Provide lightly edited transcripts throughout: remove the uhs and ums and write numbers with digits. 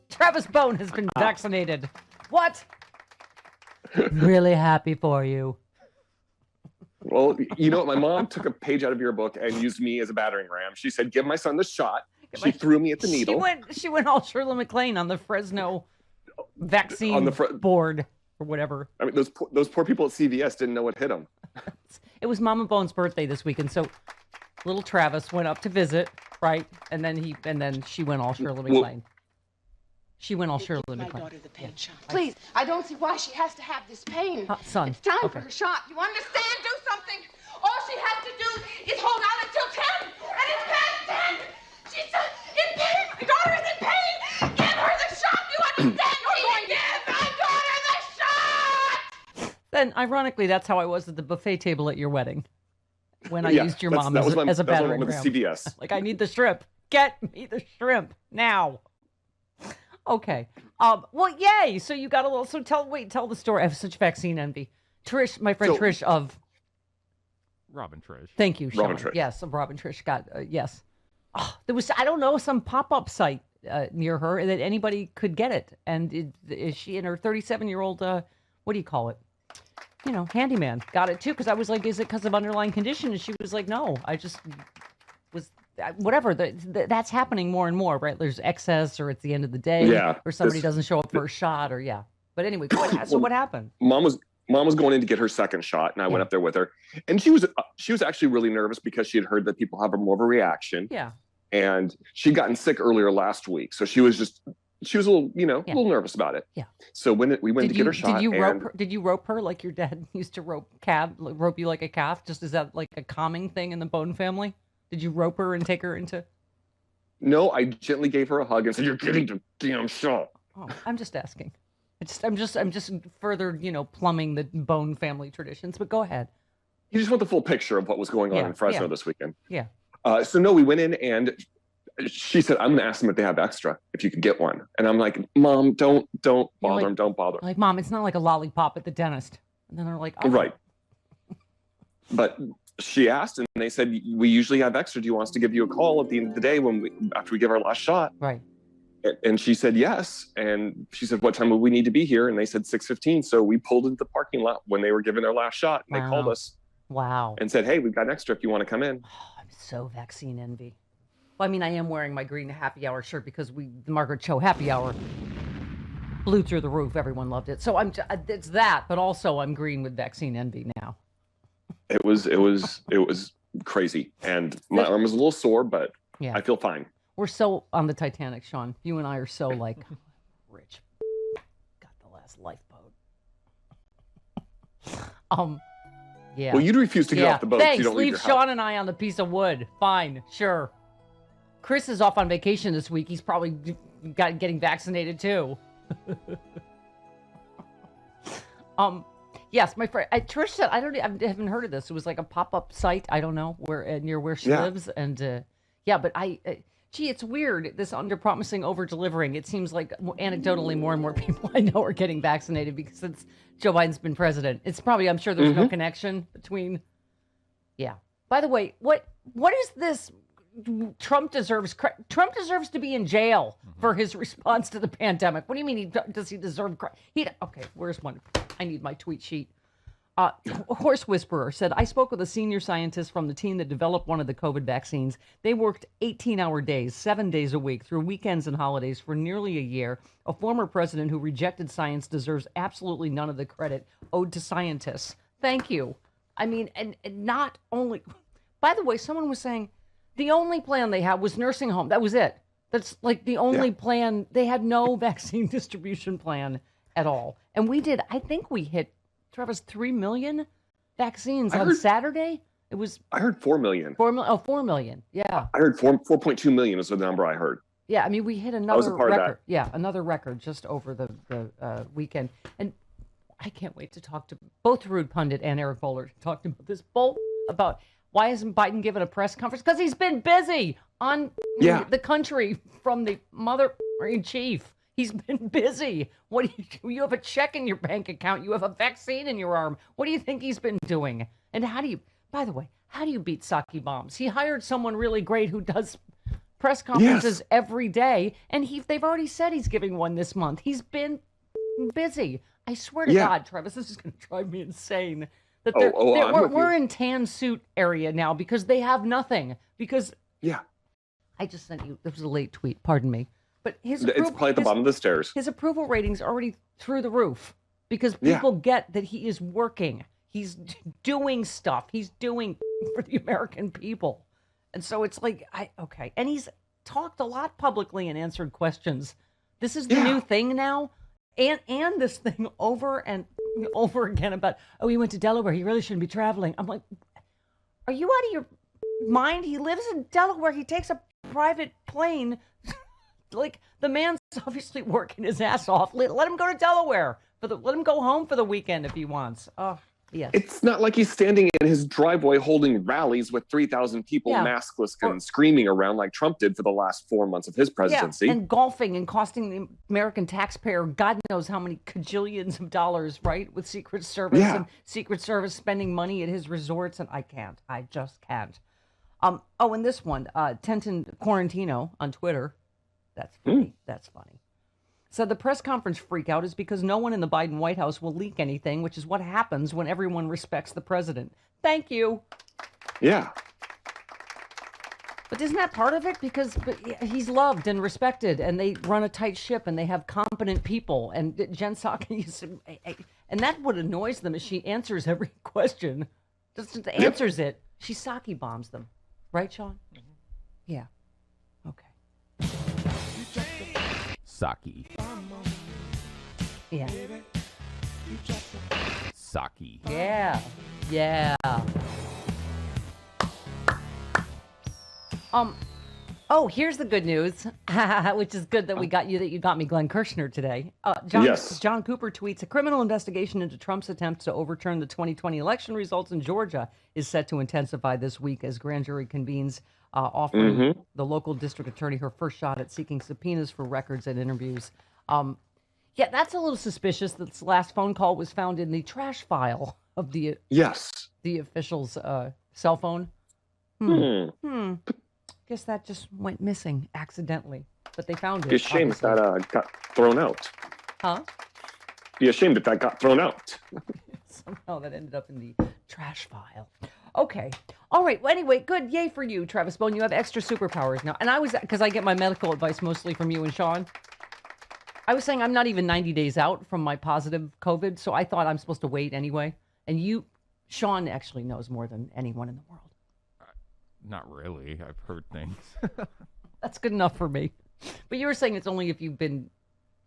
Travis Bone has been vaccinated. What? Really happy for you. Well, you know what? My mom took a page out of your book and used me as a battering ram. She said, give my son the shot. She threw me at the needle. She went all Shirley MacLaine on the Fresno vaccine board or whatever. I mean, those poor people at CVS didn't know what hit them. It was Mama Bone's birthday this week, and so little Travis went up to visit, right? And then she went all Shirley MacLaine. She went all Shirley MacLaine. My daughter the pain shot. Please, I don't see why she has to have this pain. Son. It's time for her shot. You understand? Do something. All she has to do is hold out until 10, and it's past 10. She's in pain. My daughter is in pain. Give her the shot. You understand? You're going to give my daughter the shot. Then, ironically, that's how I was at the buffet table at your wedding when I used your mom as a battering ram. CVS. Like, I need the shrimp. Get me the shrimp now. Okay. Well, yay. So you got a little. So tell the story. I have such vaccine envy. Trish, my friend Trish of Robin Trish. Thank you, Sean. Robin Trish. Yes, Robin Trish got yes. Oh, there was I don't know some pop-up site near her that anybody could get it, and she and her 37-year-old what do you call it? You know, handyman got it too. Because I was like, is it because of underlying condition? And she was like, no, I just was. Whatever, that's happening more and more, right? There's excess, or it's the end of the day, or somebody doesn't show up for a shot, or But anyway, so what happened? Mom was going in to get her second shot, and I went up there with her, and she was actually really nervous because she had heard that people have more of a reaction. Yeah. And she'd gotten sick earlier last week, so she was a little, a little nervous about it. Yeah. So when we went to get her shot, did you rope her like your dad used to rope you like a calf? Just is that like a calming thing in the Bone family? Did you rope her and take her into? No, I gently gave her a hug and said, "You're getting the damn shot." Oh, I'm just asking. I'm just further, plumbing the Bone family traditions. But go ahead. You just want the full picture of what was going on in Fresno this weekend. Yeah. So no, we went in and she said, "I'm gonna ask them if they have extra, if you could get one." And I'm like, "Mom, don't bother them. Don't bother." Like, Mom, it's not like a lollipop at the dentist. And then they're like, "Oh." Right. But she asked, and they said, "We usually have extra. Do you want us to give you a call at the end of the day after we give our last shot?" Right. And she said yes. And she said, "What time will we need to be here?" And they said 6:15. So we pulled into the parking lot when they were giving their last shot. And they called us. Wow. And said, "Hey, we've got extra if you want to come in." Oh, I'm so vaccine envy. Well, I mean, I am wearing my green happy hour shirt because the Margaret Cho happy hour blew through the roof. Everyone loved it. So it's that, but also I'm green with vaccine envy now. It was crazy, and my arm was a little sore, but I feel fine. We're so on the Titanic, Sean. You and I are so like rich. Got the last lifeboat. Yeah. Well, you'd refuse to get off the boat. Thanks. So you don't Leave your Sean house. and I on the piece of wood. Fine, sure. Chris is off on vacation this week. He's probably getting vaccinated too. Yes, my friend Trish said I haven't heard of this. It was like a pop-up site. I don't know near where she lives, and but it's weird. This under-promising, over-delivering. It seems like anecdotally more and more people I know are getting vaccinated because since Joe Biden's been president, it's probably I'm sure there's no connection between. Yeah. By the way, what is this? Trump deserves to be in jail for his response to the pandemic. What do you mean? Does he deserve? Okay. Where's one? I need my tweet sheet. A horse whisperer said, "I spoke with a senior scientist from the team that developed one of the COVID vaccines. They worked 18-hour days, 7 days a week, through weekends and holidays for nearly a year. A former president who rejected science deserves absolutely none of the credit owed to scientists." Thank you. I mean, and not only. By the way, someone was saying the only plan they had was nursing home. That was it. That's like the only plan. They had no vaccine distribution plan at all. And we did. I think we hit. Travis, 3 million vaccines on Saturday. It was. I heard 4 million. 4 million. Oh, 4 million. Yeah. I heard 4.2 million is the number I heard. Yeah, I mean, we hit another record. Yeah, another record just over the weekend. And I can't wait to talk to both Rude Pundit and Eric Bowler talked about this both about Why hasn't Biden given a press conference? Because he's been busy on the country from the mother in chief. He's been busy. What do you have a check in your bank account? You have a vaccine in your arm. What do you think he's been doing? And by the way, how do you beat Saki bombs? He hired someone really great who does press conferences every day, and they've already said he's giving one this month. He's been busy. I swear to God, Travis, this is going to drive me insane. That we're in tan suit area now because they have nothing. Because I just sent you. This was a late tweet. Pardon me. But it's probably at the bottom of the stairs. His approval ratings are already through the roof because people get that he is working. He's doing stuff. He's doing for the American people. And so it's like, okay. And he's talked a lot publicly and answered questions. This is the new thing now. And this thing over and over again about, he went to Delaware. He really shouldn't be traveling. I'm like, are you out of your mind? He lives in Delaware. He takes a private plane. Like, the man's obviously working his ass off. Let him go to Delaware. Let him go home for the weekend if he wants. Oh, yes. It's not like he's standing in his driveway holding rallies with 3,000 people maskless and screaming around like Trump did for the last 4 months of his presidency. And golfing and costing the American taxpayer God knows how many cajillions of dollars, right? With Secret Service and Secret Service spending money at his resorts. And I just can't. And this one, Tenton Quarantino on Twitter. That's funny. That's funny. So the press conference freak out is because no one in the Biden White House will leak anything, which is what happens when everyone respects the president. Thank you. Yeah. But isn't that part of it? Because he's loved and respected, and they run a tight ship, and they have competent people. And Jen Psaki, and that's what annoys them is she answers every question. Just answers it. She Psaki bombs them. Right, Sean? Mm-hmm. Yeah. Okay. Saki. Yeah. Saki. Yeah. Here's the good news, which is good that you got me Glenn Kirshner today. John Cooper tweets, a criminal investigation into Trump's attempts to overturn the 2020 election results in Georgia is set to intensify this week as grand jury convenes, offering the local district attorney her first shot at seeking subpoenas for records and interviews. That's a little suspicious. This last phone call was found in the trash file of the official's cell phone. Guess that just went missing accidentally, but they found it. Be ashamed if that got thrown out. Huh? Be ashamed if that got thrown out. Somehow that ended up in the trash file. Okay. All right. Well, anyway, good. Yay for you, Travis Bone. You have extra superpowers now. And because I get my medical advice mostly from you and Sean. I was saying I'm not even 90 days out from my positive COVID, so I thought I'm supposed to wait anyway. And Sean actually knows more than anyone in the world. Not really. I've heard things. That's good enough for me. But you were saying it's only if you've been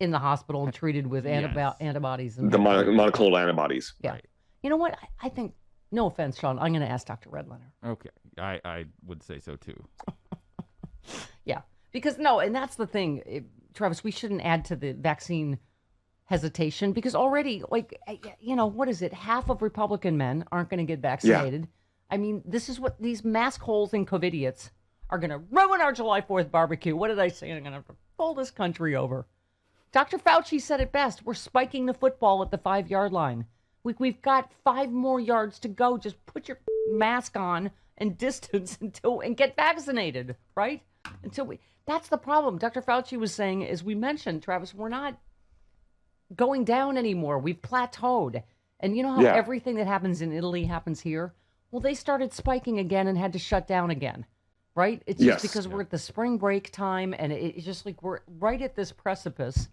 in the hospital and treated with antibodies. And the monoclonal antibodies. Yeah. Right. You know what? I think, no offense, Sean, I'm going to ask Dr. Redlener. Okay. I would say so, too. Yeah. Because, and that's the thing, Travis, we shouldn't add to the vaccine hesitation because already, what is it? Half of Republican men aren't going to get vaccinated. Yeah. I mean, this is what these mask holes and COVIDiots are going to ruin our July 4th barbecue. What did I say? I'm going to have to pull this country over. Dr. Fauci said it best. We're spiking the football at the 5-yard line. We've got 5 more yards to go. Just put your mask on and distance and get vaccinated, right? That's the problem. Dr. Fauci was saying, as we mentioned, Travis, we're not going down anymore. We've plateaued. And you know how everything that happens in Italy happens here? Well, they started spiking again and had to shut down again, right? It's just because we're at the spring break time, and it's just like we're right at this precipice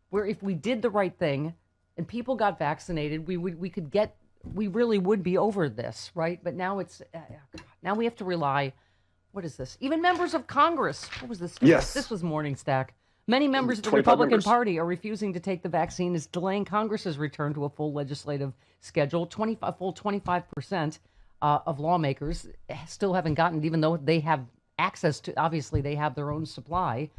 where if we did the right thing and people got vaccinated, we really would be over this, right? But now now we have to rely. What is this? Even members of Congress. What was this? Yes. This was Morning Stack. Many members of the Republican Party are refusing to take the vaccine, is delaying Congress's return to a full legislative schedule. 25% of lawmakers still haven't gotten, even though they have access to, obviously they have their own supply.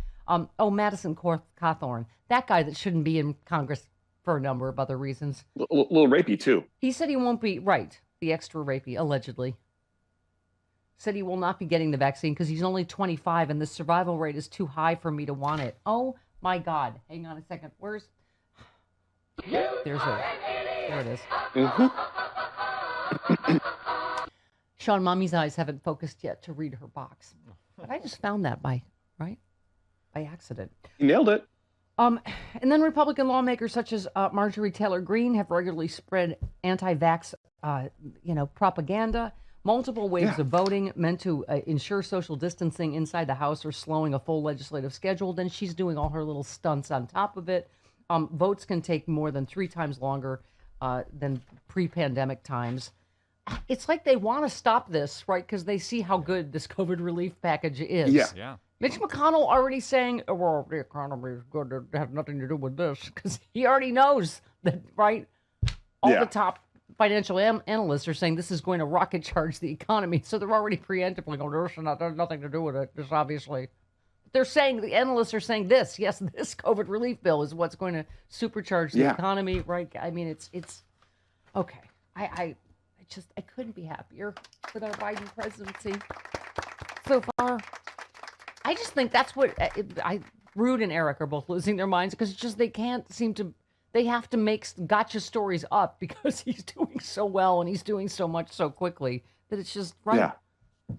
Madison Cawthorn, that guy that shouldn't be in Congress for a number of other reasons. Little rapey too. He said he won't be, right, the extra rapey, allegedly. said he will not be getting the vaccine because he's only 25 and the survival rate is too high for me to want it. Oh my God. Hang on a second. There's it. There it is. Sean, Mommy's eyes haven't focused yet to read her box. But I just found that by accident. You nailed it. And then Republican lawmakers such as Marjorie Taylor Greene have regularly spread anti-vax, propaganda. Multiple waves of voting meant to ensure social distancing inside the House are slowing a full legislative schedule. Then she's doing all her little stunts on top of it. Votes can take more than 3 times longer than pre-pandemic times. It's like they want to stop this, right? Because they see how good this COVID relief package is. Yeah. Mitch McConnell already saying, well, the economy is going to have nothing to do with this, because he already knows that, right? All the top financial analysts are saying this is going to rocket charge the economy, so they're already preemptively going, there's nothing to do with it. This obviously, they're saying, the analysts are saying this, yes, this COVID relief bill is what's going to supercharge the economy, right? I mean, it's okay. I couldn't be happier with our Biden presidency so far. I just think that's what Rude and Eric are both losing their minds because it's just they can't seem to. They have to make gotcha stories up because he's doing so well and he's doing so much so quickly that it's just right. Yeah.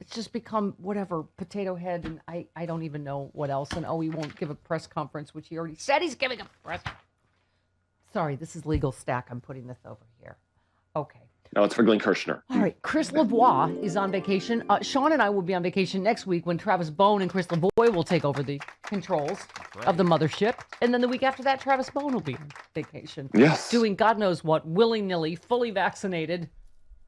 It's just become whatever potato head, and I don't even know what else. And he won't give a press conference, which he already said he's giving a press. Sorry, this is legal stack. I'm putting this over here. Okay. No, it's for Glenn Kirshner. All right. Chris Lavoie is on vacation. Sean and I will be on vacation next week when Travis Bone and Chris Lavoie will take over the controls of the mothership. And then the week after that, Travis Bone will be on vacation. Yes. Doing God knows what, willy-nilly, fully vaccinated.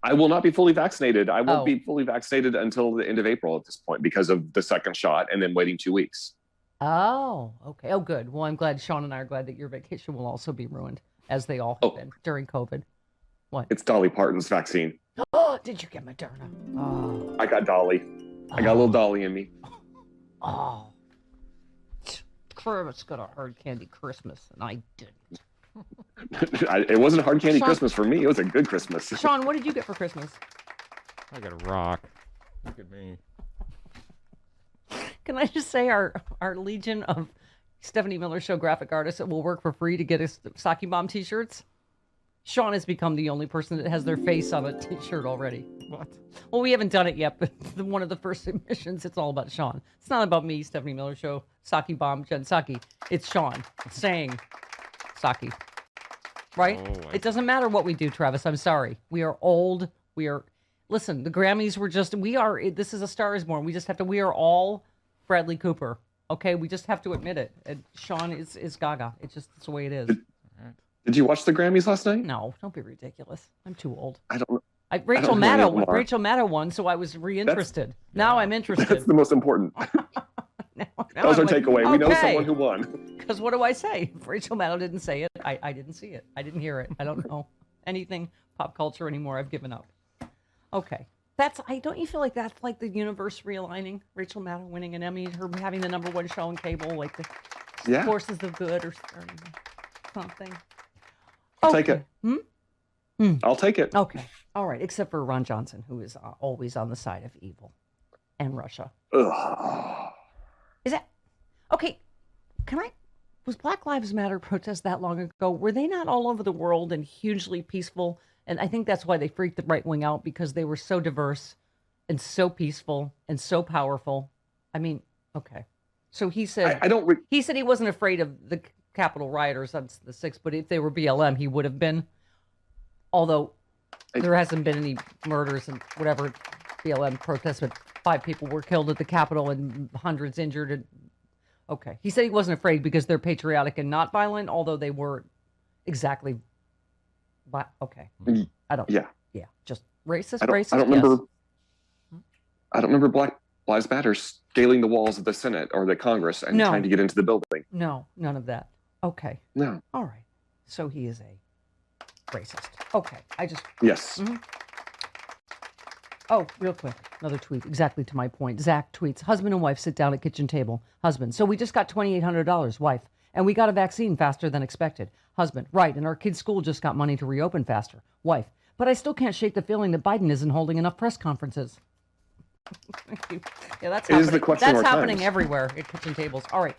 I will not be fully vaccinated. I won't be fully vaccinated until the end of April at this point because of the second shot and then waiting 2 weeks. Oh, okay. Oh, good. Well, I'm glad Sean and I are glad that your vacation will also be ruined, as they all have been during COVID. What? It's Dolly Parton's vaccine. Oh, did you get Moderna? Oh. I got Dolly. I got a little Dolly in me. Oh. Travis got a hard candy Christmas, and I didn't. It wasn't a hard candy Christmas for me. It was a good Christmas. Sean, what did you get for Christmas? I got a rock. Look at me. Can I just say our legion of Stephanie Miller Show graphic artists that will work for free to get us Saki Bomb t-shirts? Sean has become the only person that has their face on a t-shirt already. What? Well, we haven't done it yet, but one of the first submissions, it's all about Sean. It's not about me, Stephanie Miller Show, Saki Bomb, Jen Saki. It's Sean saying Saki. Right? Oh, it doesn't matter what we do, Travis. I'm sorry. We are old. Listen, the Grammys were this is A Star Is Born. We are all Bradley Cooper. Okay? We just have to admit it. And Sean is Gaga. It's the way it is. Did you watch the Grammys last night? No, don't be ridiculous. I'm too old. I don't know. Rachel Maddow won, so I was reinterested. Now I'm interested. That's the most important. now that was our takeaway. Okay. We know someone who won. Because what do I say? If Rachel Maddow didn't say it, I didn't see it. I didn't hear it. I don't know anything pop culture anymore. I've given up. Okay. Don't you feel like that's like the universe realigning? Rachel Maddow winning an Emmy, her having the #1 show on cable, like the forces of good or something. I'll take it. I'll take it. Okay. All right. Except for Ron Johnson, who is always on the side of evil and Russia. Ugh. Is that okay? Was Black Lives Matter protest that long ago? Were they not all over the world and hugely peaceful? And I think that's why they freaked the right wing out, because they were so diverse and so peaceful and so powerful. I mean, okay. So he said, he said he wasn't afraid of the Capitol rioters on the 6th, but if they were BLM, he would have been. Although there hasn't been any murders and whatever BLM protests, but 5 people were killed at the Capitol and hundreds injured. Okay. He said he wasn't afraid because they're patriotic and not violent, although they were exactly. Okay. I don't. Yeah. Yeah. Just racist. Racist. I don't remember. Yes. I don't remember Black Lives Matter scaling the walls of the Senate or the Congress and trying to get into the building. No, none of that. Okay. No. All right. So he is a racist. Okay. Yes. Mm-hmm. Oh, real quick. Another tweet. Exactly to my point. Zach tweets, husband and wife sit down at kitchen table. Husband. So we just got $2,800. Wife. And we got a vaccine faster than expected. Husband. Right. And our kid's school just got money to reopen faster. Wife. But I still can't shake the feeling that Biden isn't holding enough press conferences. Yeah, that's It is happening. the question of That's our happening times. everywhere at kitchen tables. All right.